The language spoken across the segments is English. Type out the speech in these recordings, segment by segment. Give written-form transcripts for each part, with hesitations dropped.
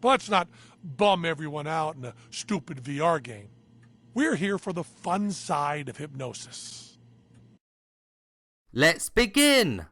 Let's not bum everyone out in a stupid VR game. We're here for the fun side of hypnosis. Let's begin!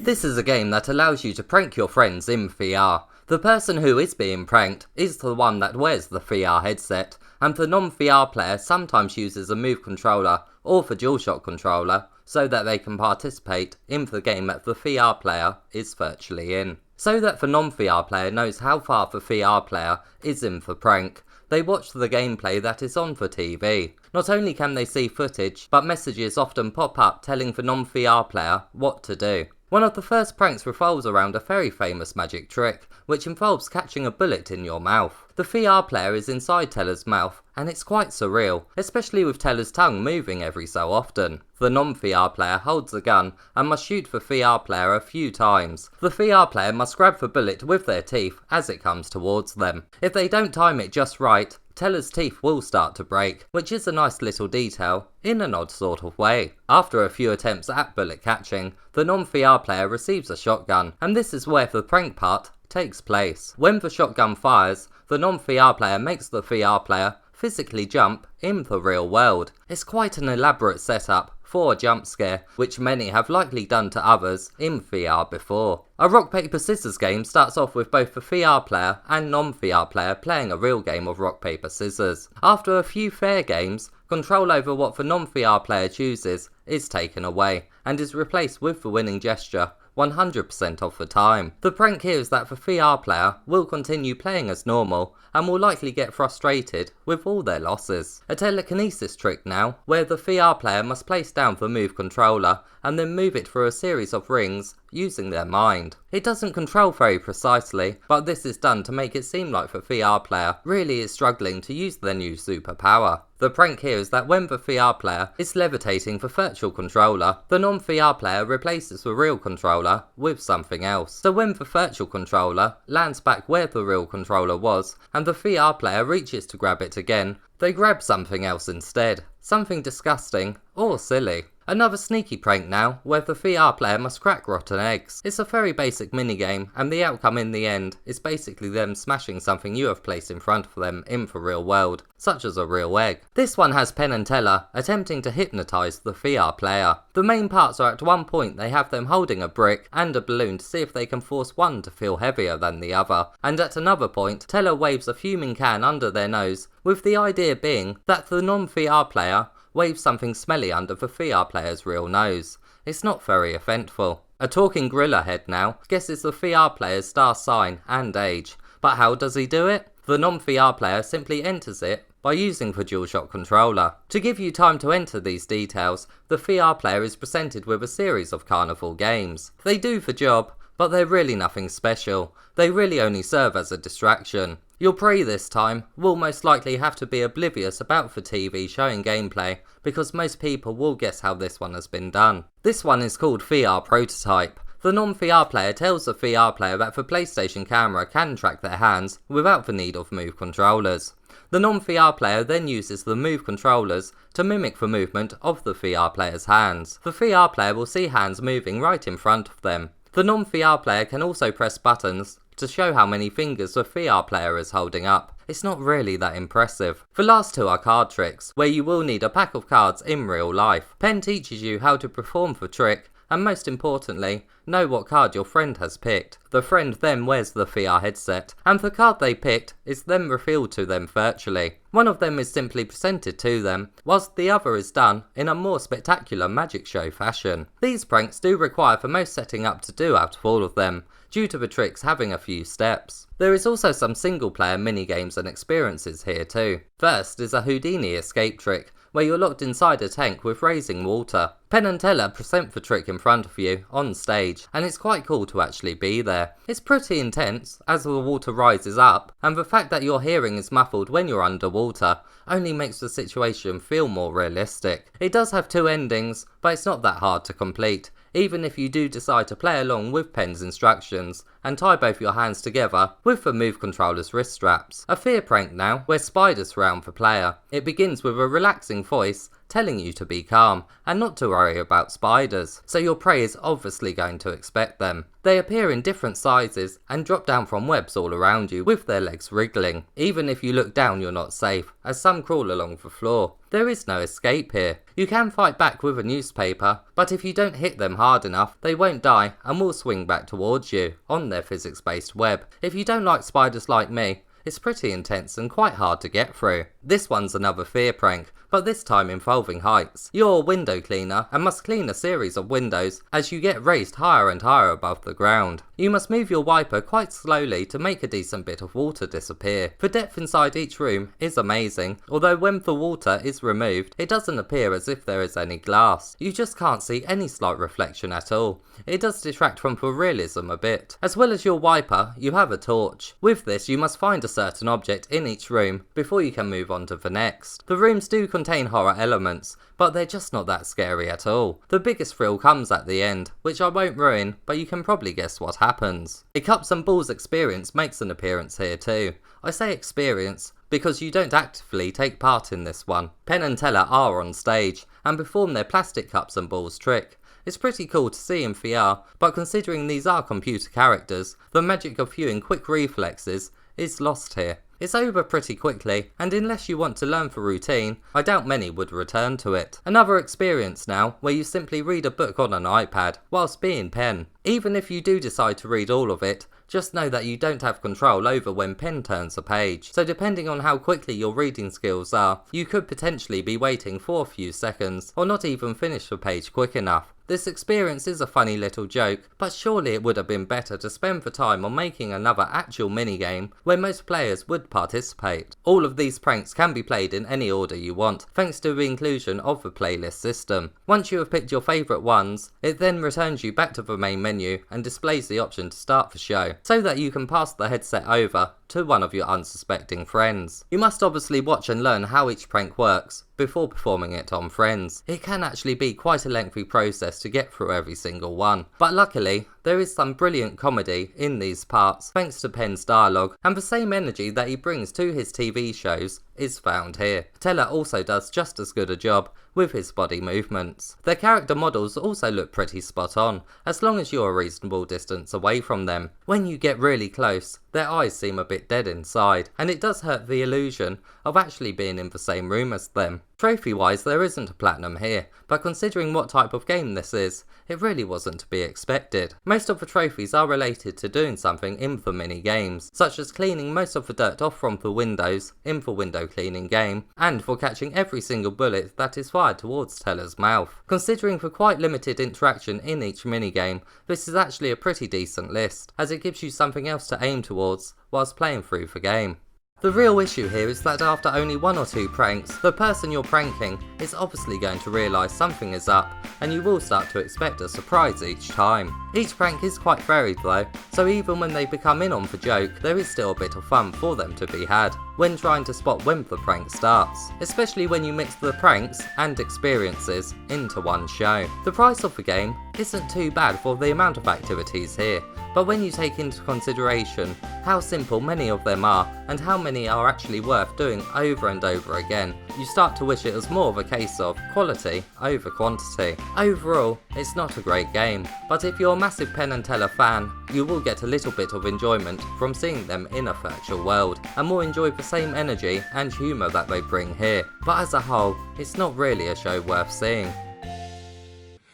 This is a game that allows you to prank your friends in VR. The person who is being pranked is the one that wears the VR headset, and the non-VR player sometimes uses a Move controller or the DualShock controller so that they can participate in the game that the VR player is virtually in. So that the non-VR player knows how far the VR player is in the prank, they watch the gameplay that is on the TV. Not only can they see footage, but messages often pop up telling the non-VR player what to do. One of the first pranks revolves around a very famous magic trick, which involves catching a bullet in your mouth. The VR player is inside Teller's mouth, and it's quite surreal, especially with Teller's tongue moving every so often. The non-VR player holds a gun and must shoot the VR player a few times. The VR player must grab the bullet with their teeth as it comes towards them. If they don't time it just right, Teller's teeth will start to break, which is a nice little detail in an odd sort of way. After a few attempts at bullet catching, the non-VR player receives a shotgun, and this is where the prank part takes place. When the shotgun fires, the non-VR player makes the VR player physically jump in the real world. It's quite an elaborate setup for a jump scare, which many have likely done to others in VR before. A rock paper scissors game starts off with both the VR player and non-VR player playing a real game of rock paper scissors. After a few fair games, control over what the non-VR player chooses is taken away, and is replaced with the winning gesture 100% of the time. The prank here is that the VR player will continue playing as normal and will likely get frustrated with all their losses. A telekinesis trick now, where the VR player must place down the Move controller and then move it through a series of rings using their mind. It doesn't control very precisely, but this is done to make it seem like the VR player really is struggling to use their new superpower. The prank here is that when the VR player is levitating the virtual controller, the non-VR player replaces the real controller with something else. So when the virtual controller lands back where the real controller was, and the VR player reaches to grab it again, they grab something else instead. Something disgusting or silly. Another sneaky prank now, where the VR player must crack rotten eggs. It's a very basic minigame, and the outcome in the end is basically them smashing something you have placed in front of them in the real world, such as a real egg. This one has Penn and Teller attempting to hypnotise the VR player. The main parts are at one point they have them holding a brick and a balloon to see if they can force one to feel heavier than the other, and at another point Teller waves a fuming can under their nose, with the idea being that the non-VR player waves something smelly under the VR player's real nose. It's not very eventful. A talking gorilla head now guesses the VR player's star sign and age, but how does he do it? The non-VR player simply enters it by using the DualShock controller. To give you time to enter these details, the VR player is presented with a series of carnival games. They do the job, but they're really nothing special. They really only serve as a distraction. Your prey this time will most likely have to be oblivious about the TV showing gameplay, because most people will guess how this one has been done. This one is called VR Prototype. The non-VR player tells the VR player that the PlayStation camera can track their hands without the need of Move controllers. The non-VR player then uses the Move controllers to mimic the movement of the VR player's hands. The VR player will see hands moving right in front of them. The non-VR player can also press buttons to show how many fingers the VR player is holding up. It's not really that impressive. The last two are card tricks, where you will need a pack of cards in real life. Penn teaches you how to perform the trick, and most importantly, know what card your friend has picked. The friend then wears the VR headset, and the card they picked is then revealed to them virtually. One of them is simply presented to them, whilst the other is done in a more spectacular magic show fashion. These pranks do require the most setting up to do out of all of them, due to the tricks having a few steps. There is also some single player minigames and experiences here too. First is a Houdini escape trick, where you're locked inside a tank with raising water. Penn and Teller present the trick in front of you on stage, and it's quite cool to actually be there. It's pretty intense as the water rises up, and the fact that your hearing is muffled when you're underwater only makes the situation feel more realistic. It does have two endings, but it's not that hard to complete, even if you do decide to play along with Penn's instructions and tie both your hands together with the Move controller's wrist straps. A fear prank now, where spiders surround the player. It begins with a relaxing voice telling you to be calm and not to worry about spiders, so your prey is obviously going to expect them. They appear in different sizes and drop down from webs all around you with their legs wriggling. Even if you look down, you're not safe, as some crawl along the floor. There is no escape here. You can fight back with a newspaper, but if you don't hit them hard enough, they won't die and will swing back towards you on their physics-based web. If you don't like spiders like me, it's pretty intense and quite hard to get through. This one's another fear prank, but this time involving heights. You're a window cleaner and must clean a series of windows as you get raised higher and higher above the ground. You must move your wiper quite slowly to make a decent bit of water disappear. The depth inside each room is amazing, although when the water is removed, it doesn't appear as if there is any glass. You just can't see any slight reflection at all. It does detract from the realism a bit. As well as your wiper, you have a torch. With this, you must find a certain object in each room before you can move on to the next. The rooms do contain horror elements, but they're just not that scary at all. The biggest thrill comes at the end, which I won't ruin, but you can probably guess what happens. Hiccups and Bulls experience makes an appearance here too. I say experience because you don't actively take part in this one. Penn and Teller are on stage and perform their plastic cups and balls trick. It's pretty cool to see in VR, but considering these are computer characters, the magic of viewing quick reflexes is lost here. It's over pretty quickly, and unless you want to learn the routine, I doubt many would return to it. Another experience now, where you simply read a book on an iPad, whilst being Penn. Even if you do decide to read all of it, just know that you don't have control over when Penn turns a page, so depending on how quickly your reading skills are, you could potentially be waiting for a few seconds, or not even finish the page quick enough. This experience is a funny little joke, but surely it would have been better to spend the time on making another actual minigame where most players would participate. All of these pranks can be played in any order you want, thanks to the inclusion of the playlist system. Once you have picked your favourite ones, it then returns you back to the main menu and displays the option to start the show, so that you can pass the headset over to one of your unsuspecting friends. You must obviously watch and learn how each prank works before performing it on friends. It can actually be quite a lengthy process to get through every single one, but luckily there is some brilliant comedy in these parts thanks to Penn's dialogue, and the same energy that he brings to his TV shows is found here. Teller also does just as good a job with his body movements. Their character models also look pretty spot on, as long as you're a reasonable distance away from them. When you get really close, their eyes seem a bit dead inside, and it does hurt the illusion of actually being in the same room as them. Trophy wise, there isn't a platinum here, but considering what type of game this is, it really wasn't to be expected. Most of the trophies are related to doing something in the mini games, such as cleaning most of the dirt off from the windows in the window cleaning game, and for catching every single bullet that is fired towards Teller's mouth. Considering the quite limited interaction in each minigame, this is actually a pretty decent list, as it gives you something else to aim towards whilst playing through the game. The real issue here is that after only one or two pranks, the person you're pranking is obviously going to realise something is up, and you will start to expect a surprise each time. Each prank is quite varied though, so even when they become in on the joke, there is still a bit of fun for them to be had when trying to spot when the prank starts, especially when you mix the pranks and experiences into one show. The price of the game isn't too bad for the amount of activities here, but when you take into consideration how simple many of them are and how many are actually worth doing over and over again, you start to wish it was more of a case of quality over quantity. Overall, it's not a great game, but if you're a massive Penn and Teller fan, you will get a little bit of enjoyment from seeing them in a virtual world, and will enjoy the same energy and humour that they bring here. But as a whole, it's not really a show worth seeing.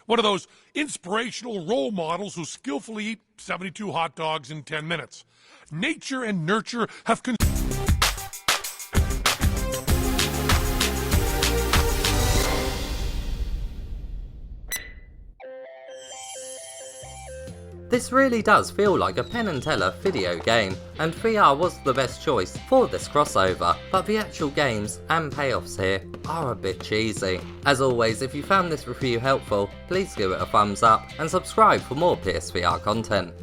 One of those inspirational role models who skillfully eat 72 hot dogs in 10 minutes. Nature and nurture have This really does feel like a Penn and Teller video game, and VR was the best choice for this crossover, but the actual games and payoffs here are a bit cheesy. As always, if you found this review helpful, please give it a thumbs up and subscribe for more PSVR content.